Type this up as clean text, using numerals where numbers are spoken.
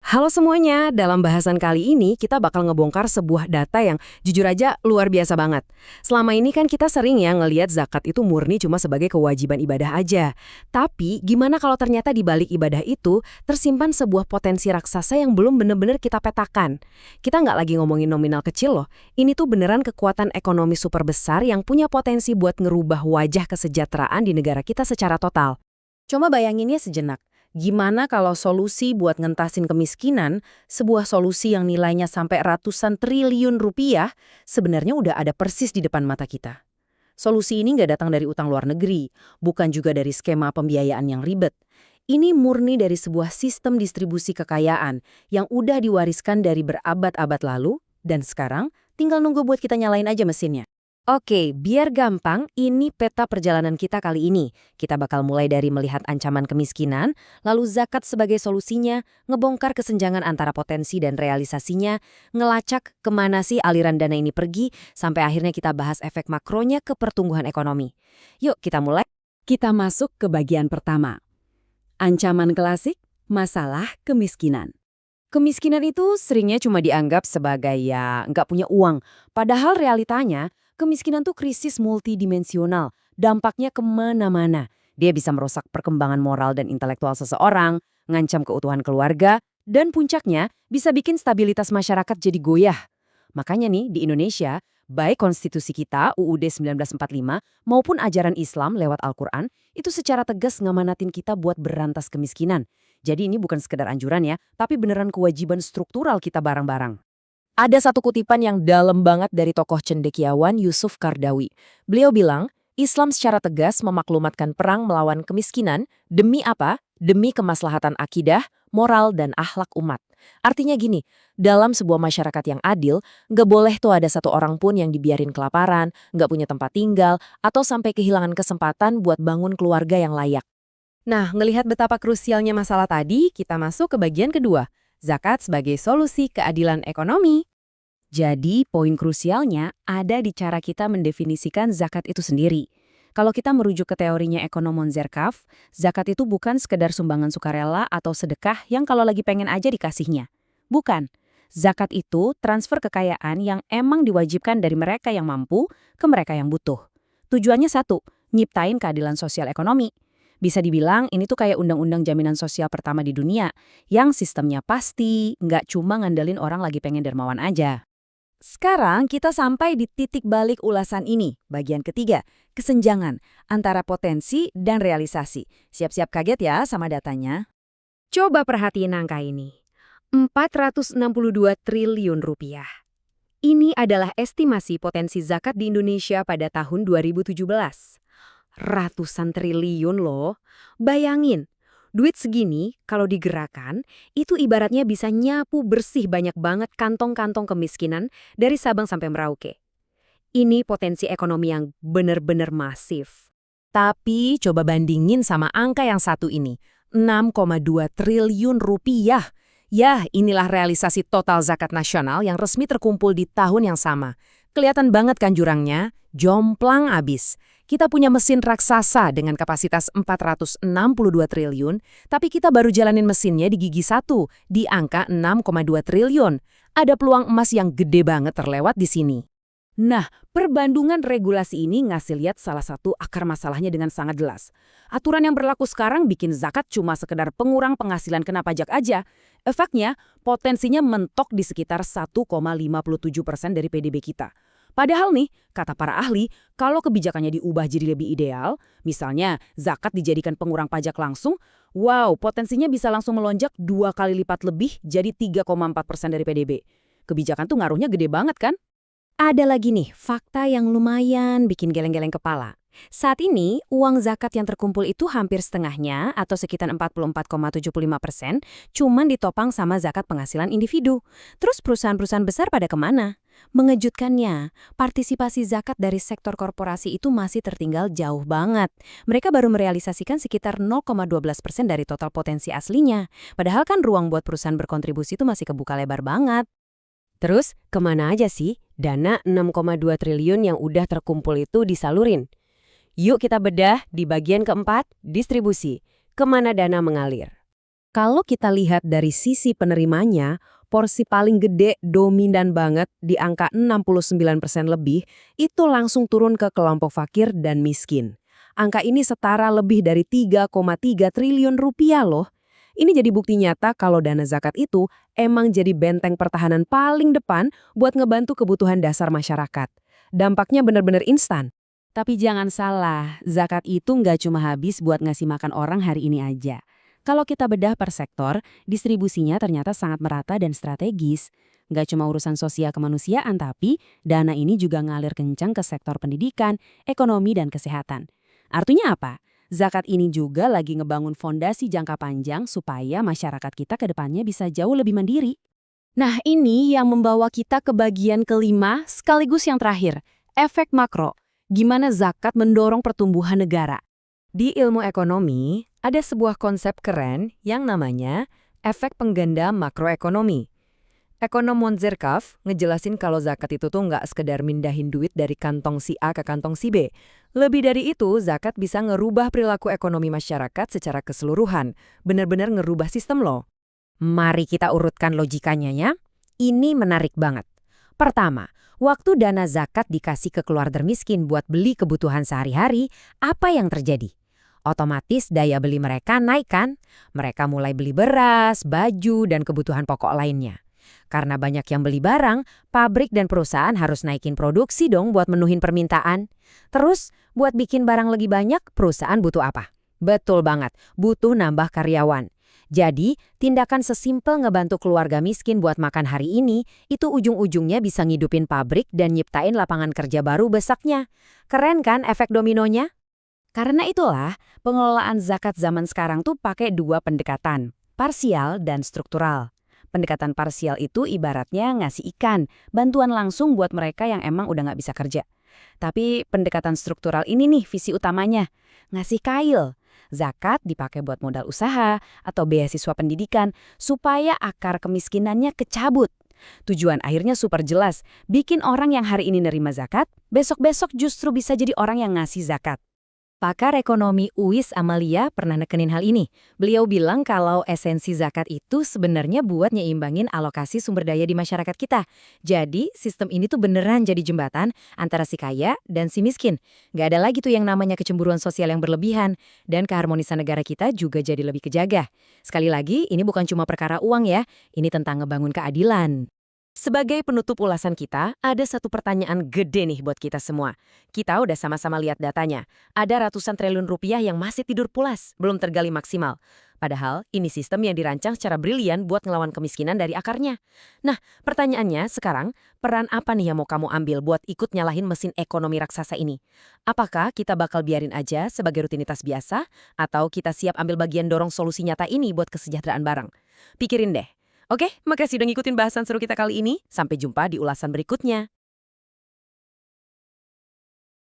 Halo semuanya, dalam bahasan kali ini kita bakal ngebongkar sebuah data yang jujur aja luar biasa banget. Selama ini kan kita sering ya ngelihat zakat itu murni cuma sebagai kewajiban ibadah aja. Tapi gimana kalau ternyata di balik ibadah itu tersimpan sebuah potensi raksasa yang belum bener-bener kita petakan? Kita nggak lagi ngomongin nominal kecil loh, ini tuh beneran kekuatan ekonomi super besar yang punya potensi buat ngerubah wajah kesejahteraan di negara kita secara total. Coba bayanginnya sejenak. Gimana kalau solusi buat ngentasin kemiskinan, sebuah solusi yang nilainya sampai ratusan triliun rupiah, sebenarnya udah ada persis di depan mata kita. Solusi ini nggak datang dari utang luar negeri, bukan juga dari skema pembiayaan yang ribet. Ini murni dari sebuah sistem distribusi kekayaan yang udah diwariskan dari berabad-abad lalu, dan sekarang tinggal nunggu buat kita nyalain aja mesinnya. Oke, biar gampang, ini peta perjalanan kita kali ini. Kita bakal mulai dari melihat ancaman kemiskinan, lalu zakat sebagai solusinya, ngebongkar kesenjangan antara potensi dan realisasinya, ngelacak kemana sih aliran dana ini pergi, sampai akhirnya kita bahas efek makronya ke pertumbuhan ekonomi. Yuk, kita mulai. Kita masuk ke bagian pertama. Ancaman klasik, masalah kemiskinan. Kemiskinan itu seringnya cuma dianggap sebagai ya nggak punya uang. Padahal realitanya, kemiskinan tuh krisis multidimensional, dampaknya kemana-mana. Dia bisa merusak perkembangan moral dan intelektual seseorang, ngancam keutuhan keluarga, dan puncaknya bisa bikin stabilitas masyarakat jadi goyah. Makanya nih, di Indonesia, baik konstitusi kita UUD 1945 maupun ajaran Islam lewat Al-Quran, itu secara tegas ngamanatin kita buat berantas kemiskinan. Jadi ini bukan sekedar anjuran ya, tapi beneran kewajiban struktural kita bareng-bareng. Ada satu kutipan yang dalam banget dari tokoh cendekiawan Yusuf Kardawi. Beliau bilang, Islam secara tegas memaklumatkan perang melawan kemiskinan demi apa? Demi kemaslahatan akidah, moral, dan akhlak umat. Artinya gini, dalam sebuah masyarakat yang adil, nggak boleh tuh ada satu orang pun yang dibiarin kelaparan, nggak punya tempat tinggal, atau sampai kehilangan kesempatan buat bangun keluarga yang layak. Nah, ngelihat betapa krusialnya masalah tadi, kita masuk ke bagian kedua. Zakat sebagai solusi keadilan ekonomi. Jadi, poin krusialnya ada di cara kita mendefinisikan zakat itu sendiri. Kalau kita merujuk ke teorinya ekonom Monzerkaf, zakat itu bukan sekedar sumbangan sukarela atau sedekah yang kalau lagi pengen aja dikasihnya. Bukan. Zakat itu transfer kekayaan yang emang diwajibkan dari mereka yang mampu ke mereka yang butuh. Tujuannya satu, nyiptain keadilan sosial ekonomi. Bisa dibilang ini tuh kayak undang-undang jaminan sosial pertama di dunia, yang sistemnya pasti, nggak cuma ngandelin orang lagi pengen dermawan aja. Sekarang kita sampai di titik balik ulasan ini, bagian ketiga, kesenjangan antara potensi dan realisasi. Siap-siap kaget ya sama datanya. Coba perhatiin angka ini. 462 triliun rupiah. Ini adalah estimasi potensi zakat di Indonesia pada tahun 2017. Ratusan triliun loh. Bayangin, duit segini kalau digerakkan, itu ibaratnya bisa nyapu bersih banyak banget kantong-kantong kemiskinan dari Sabang sampai Merauke. Ini potensi ekonomi yang benar-benar masif. Tapi coba bandingin sama angka yang satu ini, 6,2 triliun rupiah. Ya, inilah realisasi total zakat nasional yang resmi terkumpul di tahun yang sama. Kelihatan banget kan jurangnya? Jomplang abis. Kita punya mesin raksasa dengan kapasitas 462 triliun, tapi kita baru jalanin mesinnya di gigi satu, di angka 6,2 triliun. Ada peluang emas yang gede banget terlewat di sini. Nah, perbandungan regulasi ini ngasih lihat salah satu akar masalahnya dengan sangat jelas. Aturan yang berlaku sekarang bikin zakat cuma sekedar pengurang penghasilan kena pajak aja. Efeknya, potensinya mentok di sekitar 1,57% dari PDB kita. Padahal nih, kata para ahli, kalau kebijakannya diubah jadi lebih ideal, misalnya zakat dijadikan pengurang pajak langsung, wow, potensinya bisa langsung melonjak 2 kali lipat lebih jadi 3,4% dari PDB. Kebijakan tuh ngaruhnya gede banget kan? Ada lagi nih, fakta yang lumayan bikin geleng-geleng kepala. Saat ini, uang zakat yang terkumpul itu hampir setengahnya atau sekitar 44,75% cuman ditopang sama zakat penghasilan individu. Terus perusahaan-perusahaan besar pada kemana? Mengejutkannya, partisipasi zakat dari sektor korporasi itu masih tertinggal jauh banget. Mereka baru merealisasikan sekitar 0,12% dari total potensi aslinya. Padahal kan ruang buat perusahaan berkontribusi itu masih kebuka lebar banget. Terus, kemana aja sih dana 6,2 triliun yang udah terkumpul itu disalurin? Yuk kita bedah di bagian keempat, distribusi. Kemana dana mengalir? Kalau kita lihat dari sisi penerimanya, porsi paling gede dominan banget di angka 69% lebih, itu langsung turun ke kelompok fakir dan miskin. Angka ini setara lebih dari 3,3 triliun rupiah loh. Ini jadi bukti nyata kalau dana zakat itu emang jadi benteng pertahanan paling depan buat ngebantu kebutuhan dasar masyarakat. Dampaknya benar-benar instan. Tapi jangan salah, zakat itu nggak cuma habis buat ngasih makan orang hari ini aja. Kalau kita bedah per sektor, distribusinya ternyata sangat merata dan strategis. Nggak cuma urusan sosial kemanusiaan, tapi dana ini juga ngalir kencang ke sektor pendidikan, ekonomi, dan kesehatan. Artinya apa? Zakat ini juga lagi ngebangun fondasi jangka panjang supaya masyarakat kita ke depannya bisa jauh lebih mandiri. Nah, ini yang membawa kita ke bagian kelima sekaligus yang terakhir, efek makro. Gimana zakat mendorong pertumbuhan negara? Di ilmu ekonomi, ada sebuah konsep keren yang namanya efek pengganda makroekonomi. Ekonom Monzerkaf ngejelasin kalau zakat itu tuh nggak sekedar mindahin duit dari kantong si A ke kantong si B. Lebih dari itu, zakat bisa ngerubah perilaku ekonomi masyarakat secara keseluruhan. Benar-benar ngerubah sistem loh. Mari kita urutkan logikanya ya. Ini menarik banget. Pertama, waktu dana zakat dikasih ke keluarga miskin buat beli kebutuhan sehari-hari, apa yang terjadi? Otomatis daya beli mereka naik kan? Mereka mulai beli beras, baju, dan kebutuhan pokok lainnya. Karena banyak yang beli barang, pabrik dan perusahaan harus naikin produksi dong buat menuhin permintaan. Terus, buat bikin barang lebih banyak, perusahaan butuh apa? Betul banget, butuh nambah karyawan. Jadi, tindakan sesimpel ngebantu keluarga miskin buat makan hari ini, itu ujung-ujungnya bisa ngidupin pabrik dan nyiptain lapangan kerja baru besaknya. Keren kan efek dominonya? Karena itulah, pengelolaan zakat zaman sekarang tuh pakai dua pendekatan, parsial dan struktural. Pendekatan parsial itu ibaratnya ngasih ikan, bantuan langsung buat mereka yang emang udah nggak bisa kerja. Tapi pendekatan struktural ini nih visi utamanya, ngasih kail. Zakat dipakai buat modal usaha atau beasiswa pendidikan supaya akar kemiskinannya kecabut. Tujuan akhirnya super jelas, bikin orang yang hari ini nerima zakat, besok-besok justru bisa jadi orang yang ngasih zakat. Pakar ekonomi UIS Amalia pernah nekenin hal ini. Beliau bilang kalau esensi zakat itu sebenarnya buat nyeimbangin alokasi sumber daya di masyarakat kita. Jadi, sistem ini tuh beneran jadi jembatan antara si kaya dan si miskin. Nggak ada lagi tuh yang namanya kecemburuan sosial yang berlebihan. Dan keharmonisan negara kita juga jadi lebih kejaga. Sekali lagi, ini bukan cuma perkara uang ya. Ini tentang ngebangun keadilan. Sebagai penutup ulasan kita, ada satu pertanyaan gede nih buat kita semua. Kita udah sama-sama lihat datanya. Ada ratusan triliun rupiah yang masih tidur pulas, belum tergali maksimal. Padahal, ini sistem yang dirancang secara brilian buat ngelawan kemiskinan dari akarnya. Nah, pertanyaannya sekarang, peran apa nih yang mau kamu ambil buat ikut nyalahin mesin ekonomi raksasa ini? Apakah kita bakal biarin aja sebagai rutinitas biasa, atau kita siap ambil bagian dorong solusi nyata ini buat kesejahteraan bareng? Pikirin deh. Oke, makasih udah ngikutin bahasan seru kita kali ini. Sampai jumpa di ulasan berikutnya.